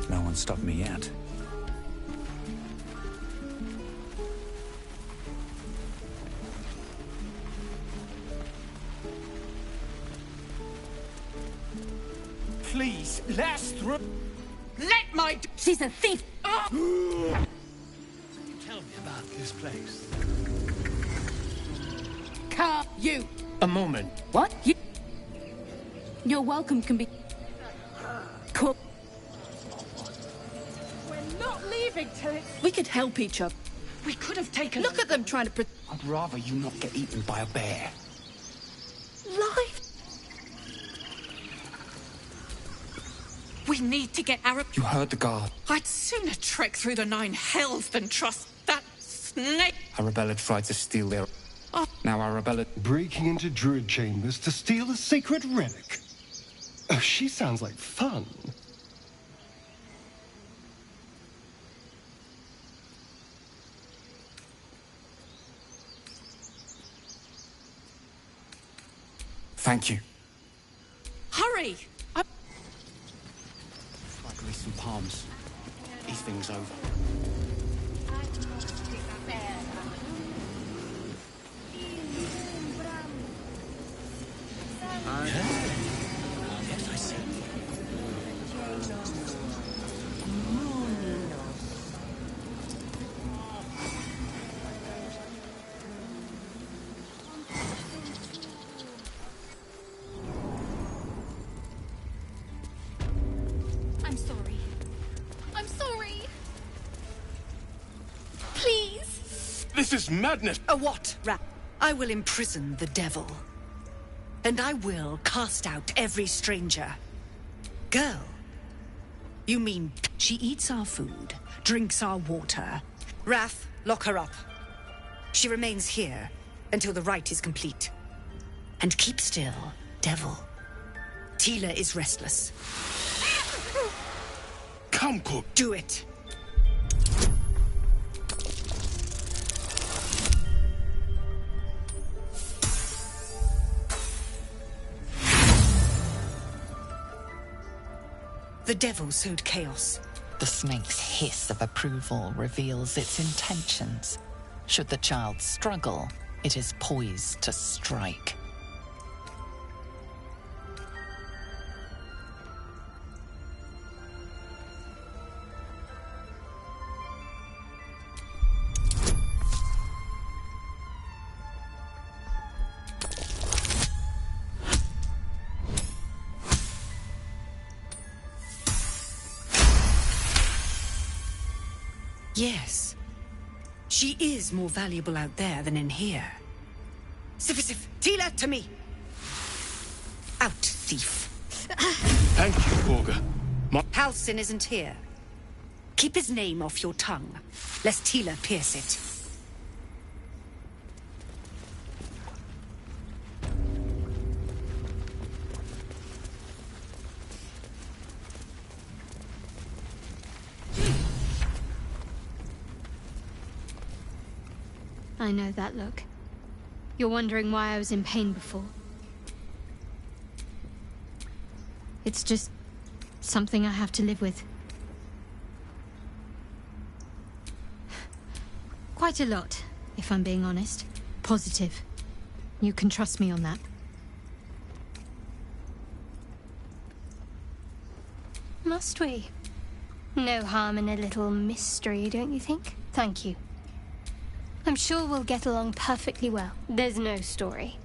No one stopped me yet. Please, last through. Let my. She's a thief! Oh. Tell me about this place. Car, you! A moment. What? Your welcome can be. Cool. We're not leaving till it's. We could help each other. We could have taken. Look at them trying to. I'd rather you not get eaten by a bear. Life! We need to get our. You heard the guard. I'd sooner trek through the 9 hells than trust that snake. Arabella tried to steal their. Oh. Now Arabella. Breaking into druid chambers to steal a sacred relic. Oh, she sounds like fun. Thank you. Hurry! Like recent palms. These things over. Yes, I see. I'm sorry. I'm sorry. Please. This is madness. A what, rat? I will imprison the devil. And I will cast out every stranger. Girl, you mean she eats our food, drinks our water. Wrath, lock her up. She remains here until the rite is complete. And keep still, devil. Tila is restless. Come, Cook. Do it. The devil sowed chaos. The snake's hiss of approval reveals its intentions. Should the child struggle, it is poised to strike. Yes. She is more valuable out there than in here. Sif, Tila, to me! Out, thief. Thank you, Borga. Halsin isn't here. Keep his name off your tongue, lest Tila pierce it. I know that look. You're wondering why I was in pain before. It's just something I have to live with. Quite a lot, if I'm being honest. Positive. You can trust me on that. Must we? No harm in a little mystery, don't you think? Thank you. I'm sure we'll get along perfectly well. There's no story.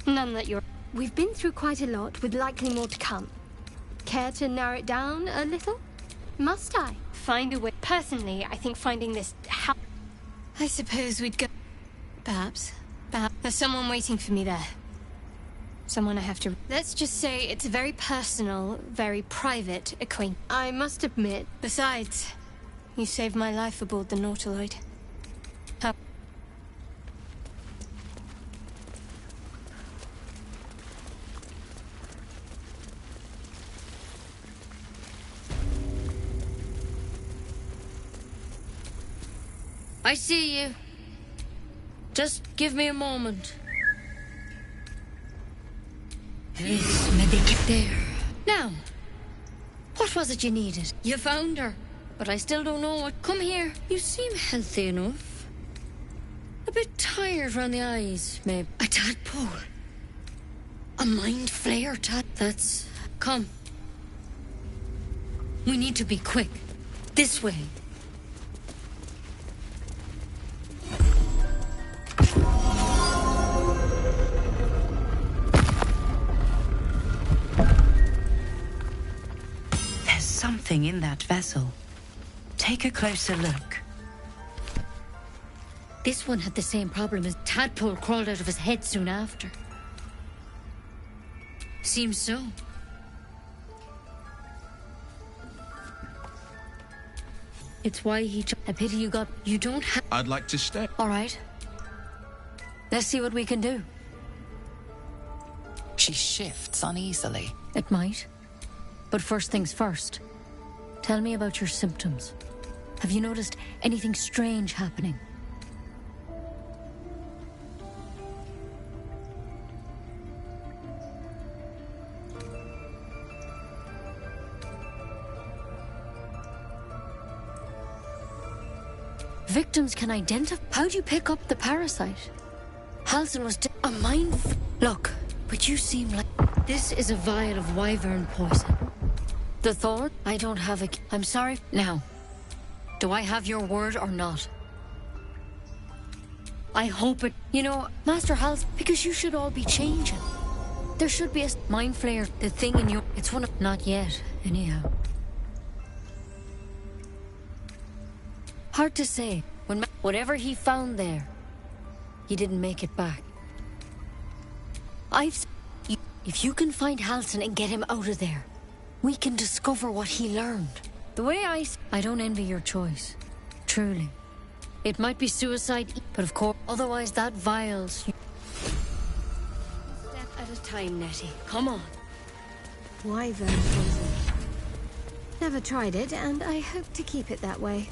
None that you're... We've been through quite a lot, with likely more to come. Care to narrow it down a little? Must I? Find a way... Personally, I think finding this... I suppose we'd go... Perhaps. There's someone waiting for me there. Someone I have to... Let's just say it's a very personal, very private acquaintance. I must admit. Besides, you saved my life aboard the Nautiloid. How... I see you. Just give me a moment. Yes, medic there. Now, what was it you needed? You found her, but I still don't know what. Come here. You seem healthy enough. A bit tired round the eyes, maybe. A tadpole. A mind flayer that's... Come. We need to be quick. This way. There's something in that vessel. Take a closer look. This one had the same problem as tadpole crawled out of his head soon after. Seems so. It's why he... A pity you got... You don't have... I'd like to stay. All right. Let's see what we can do. She shifts uneasily. It might. But first things first. Tell me about your symptoms. Have you noticed anything strange happening? Victims can identify... How do you pick up the parasite? Halsin was... A mind... Look, but you seem like... This is a vial of wyvern poison. The thought? I don't have a... I'm sorry. Now, do I have your word or not? I hope it... You know, Master Hals, because you should all be changing. There should be a mind flayer, the thing in your... It's one of... Not yet, anyhow. Hard to say. Whatever he found there, he didn't make it back. If you can find Halsin and get him out of there, we can discover what he learned. The way I don't envy your choice. Truly. It might be suicide, but of course, otherwise that vials... Step at a time, Nettie. Come on. Wyvern poison. Never tried it, and I hope to keep it that way.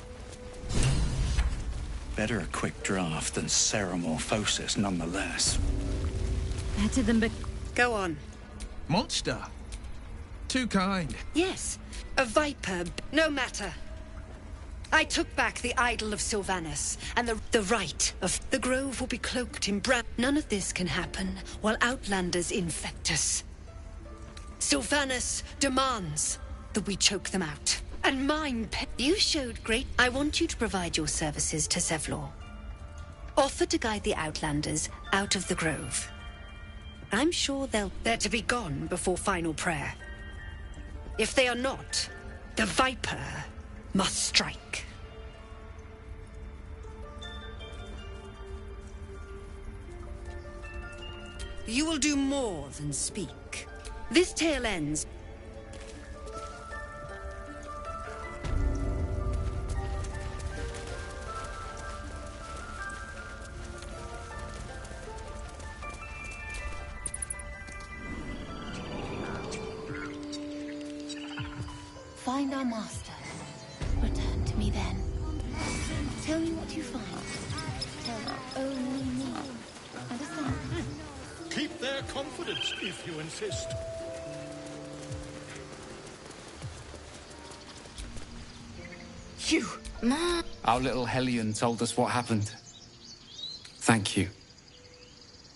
Better a quick draft than ceremorphosis, nonetheless. Better than... Go on. Monster. Too kind. Yes, a viper. No matter. I took back the idol of Sylvanus, and the right of... The grove will be cloaked in brown. None of this can happen while Outlanders infect us. Sylvanus demands that we choke them out. And you showed great... I want you to provide your services to Zevlor. Offer to guide the Outlanders out of the grove. I'm sure they're to be gone before final prayer. If they are not, the Viper must strike. You will do more than speak. This tale ends... Find our master. Return to me then. Tell me what you find. Tell only me. Understand? Keep their confidence if you insist. You, Ma. Our little Hellion told us what happened. Thank you.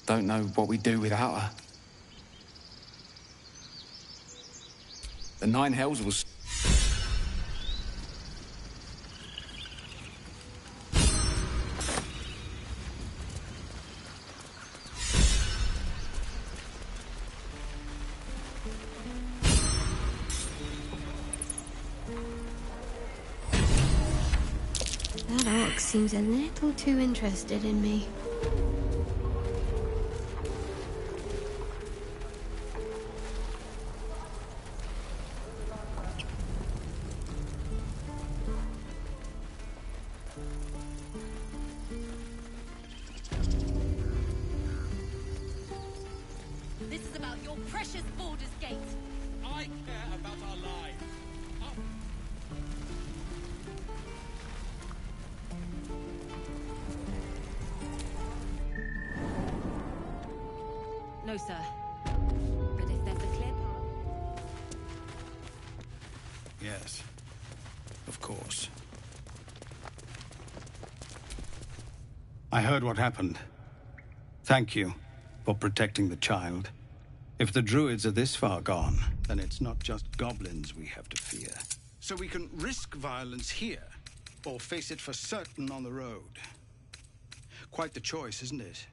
Don't know what we'd do without her. The Nine Hells was... That orc seems a little too interested in me. This is about your precious Baldur's Gate. I care about our lives. No, sir. But if Yes, of course. I heard what happened. Thank you for protecting the child. If the druids are this far gone, then it's not just goblins we have to fear. So we can risk violence here, or face it for certain on the road. Quite the choice, isn't it?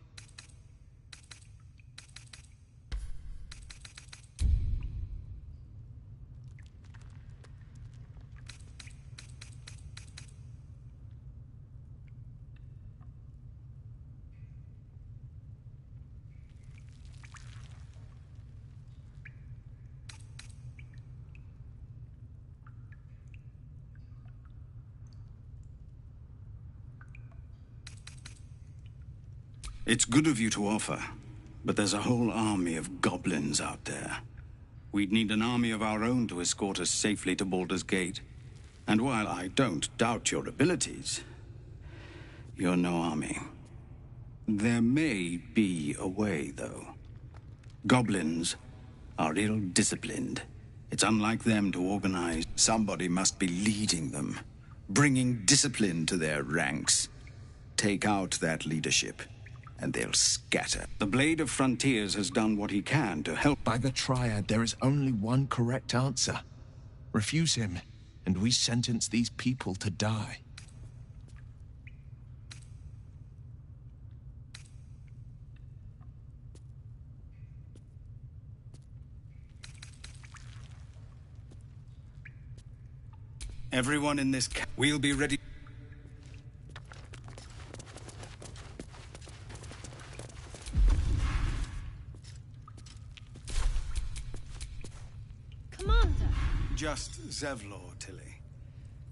It's good of you to offer, but there's a whole army of goblins out there. We'd need an army of our own to escort us safely to Baldur's Gate. And while I don't doubt your abilities, you're no army. There may be a way, though. Goblins are ill-disciplined. It's unlike them to organize. Somebody must be leading them, bringing discipline to their ranks. Take out that leadership, and they'll scatter. The Blade of Frontiers has done what he can to help. By the Triad, there is only one correct answer. Refuse him, and we sentence these people to die. Everyone in this we'll be ready. Commander! Just Zevlor, Tilly.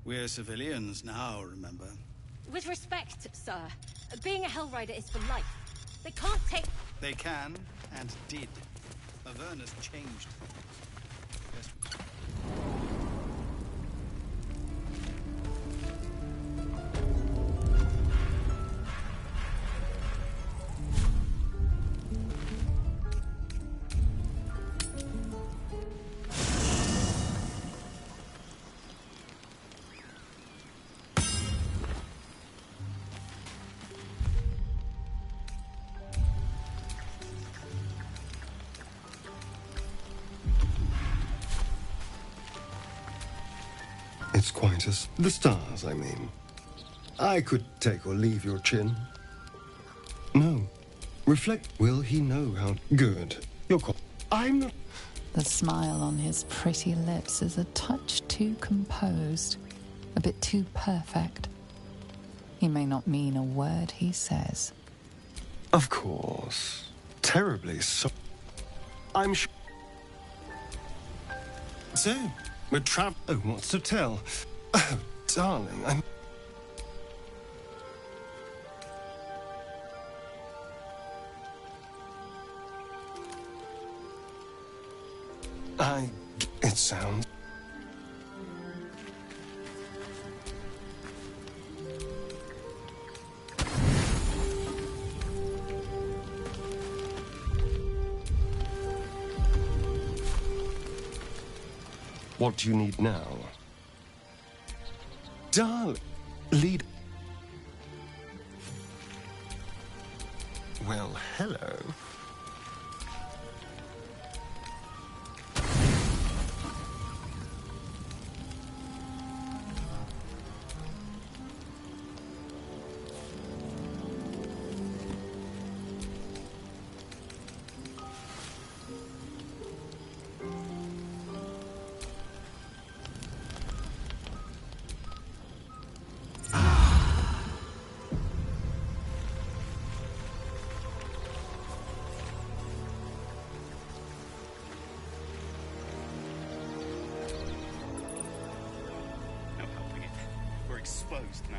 We're civilians now, remember? With respect, sir, being a Hellrider is for life. They can't take... They can, and did. Avernus changed. Yes. It's quite as... The stars, I mean. I could take or leave your chin. No. Reflect. Will he know how... Good. You're... I'm not... The smile on his pretty lips is a touch too composed, a bit too perfect. He may not mean a word he says. Of course. Terribly so... I'm sure... So, we're Oh, what's to tell? Oh, darling, It sounds... What do you need now? Darling, lead... Well, hello. Exposed now.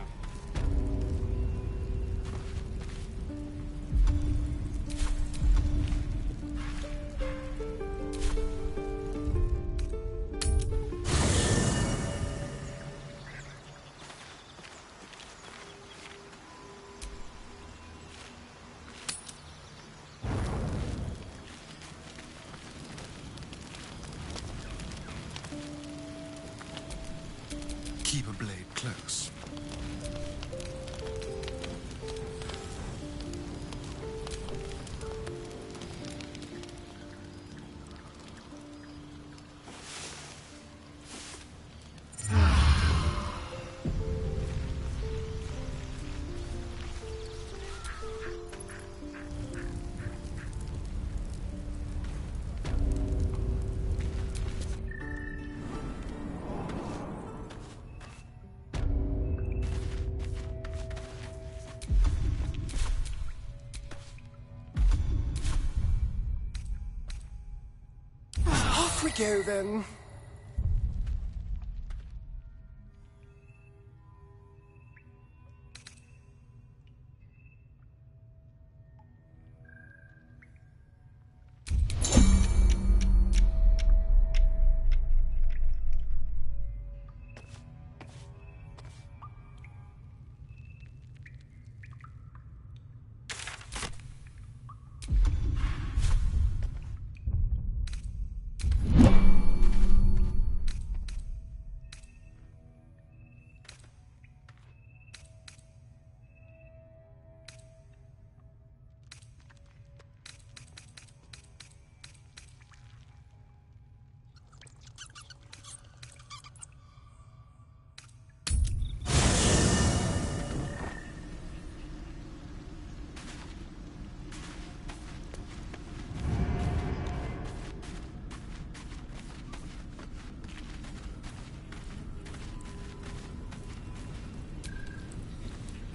we go, then.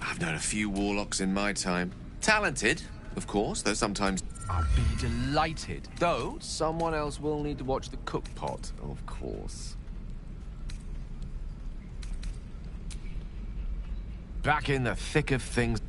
I've known a few warlocks in my time. Talented, of course, though sometimes... I'd be delighted. Though, someone else will need to watch the cook pot, of course. Back in the thick of things.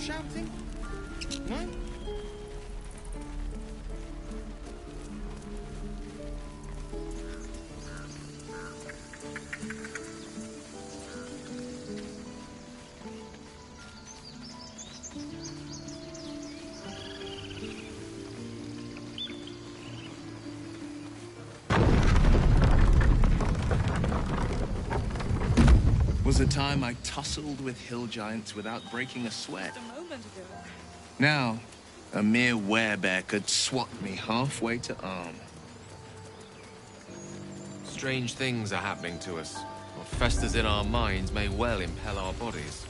Shouting? No? Was a time I tussled with hill giants without breaking a sweat. A moment ago. Now, a mere werebear could swat me halfway to arm. Strange things are happening to us. What festers in our minds may well impel our bodies.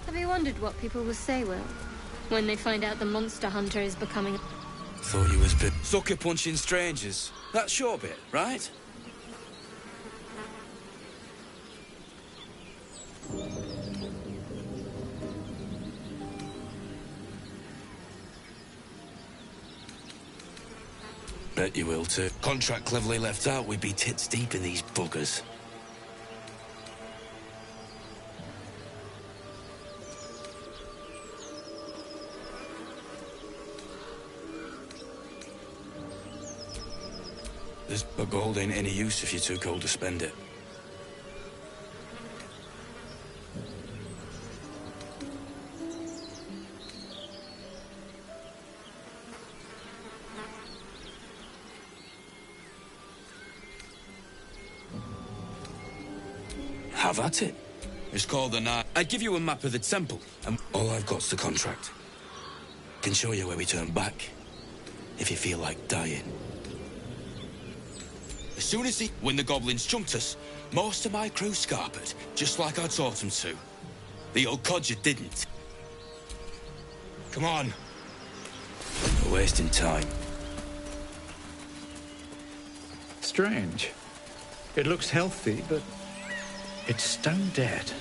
Have you wondered what people will say, Will, when they find out the monster hunter is becoming... Thought you was sucker punching strangers. That's your bit, right? Bet you will too. Contract cleverly left out, we'd be tits deep in these buggers. But gold ain't any use if you're too cold to spend it. Have at it. It's called the night. I'd give you a map of the temple, and all I've got's the contract. Can show you where we turn back, if you feel like dying. As soon as when the goblins jumped us, most of my crew scarpered, just like I taught them to. The old codger didn't. Come on. We're wasting time. Strange. It looks healthy, but It's stone dead.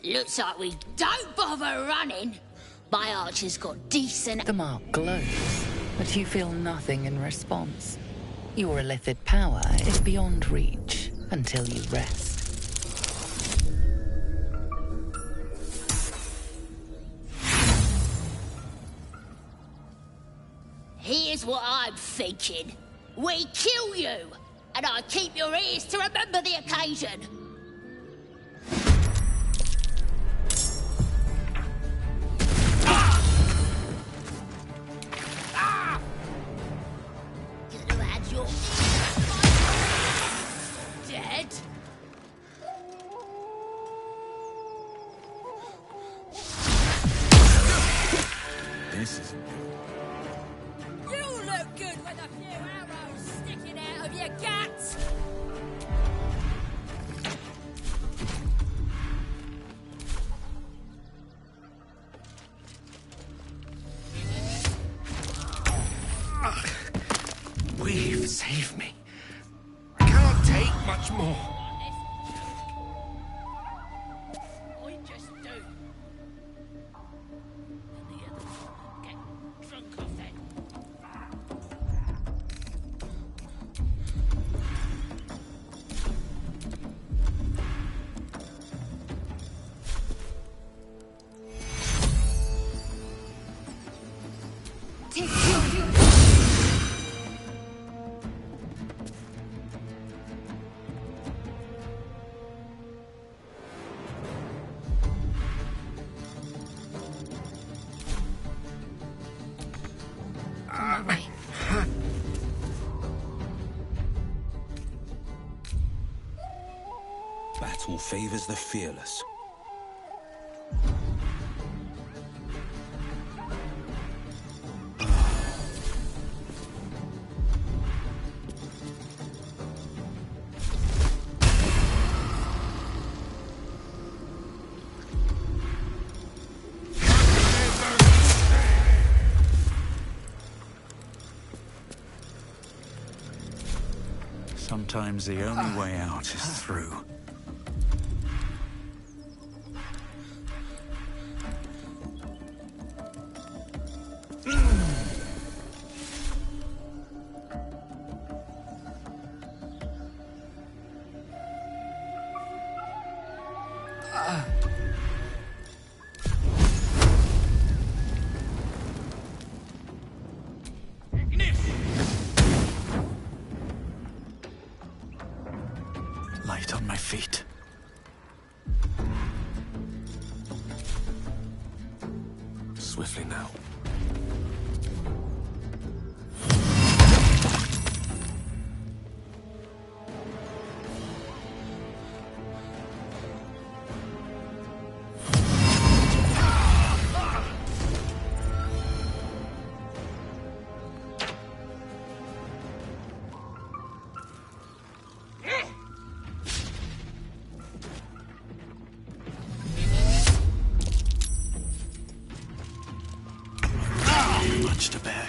Looks like we don't bother running. My archer's got decent... The mark glows, but you feel nothing in response. Your illithid power is beyond reach until you rest. Here's what I'm thinking. We kill you, and I keep your ears to remember the occasion. Dead? This is... You look good with a few arrows sticking out of your guts! Weave, save me. I cannot take much more. I just do. And the others get drunk off it. Battle favors the fearless. Sometimes the only way out is through. Light on my feet. Swiftly now. Much to bear.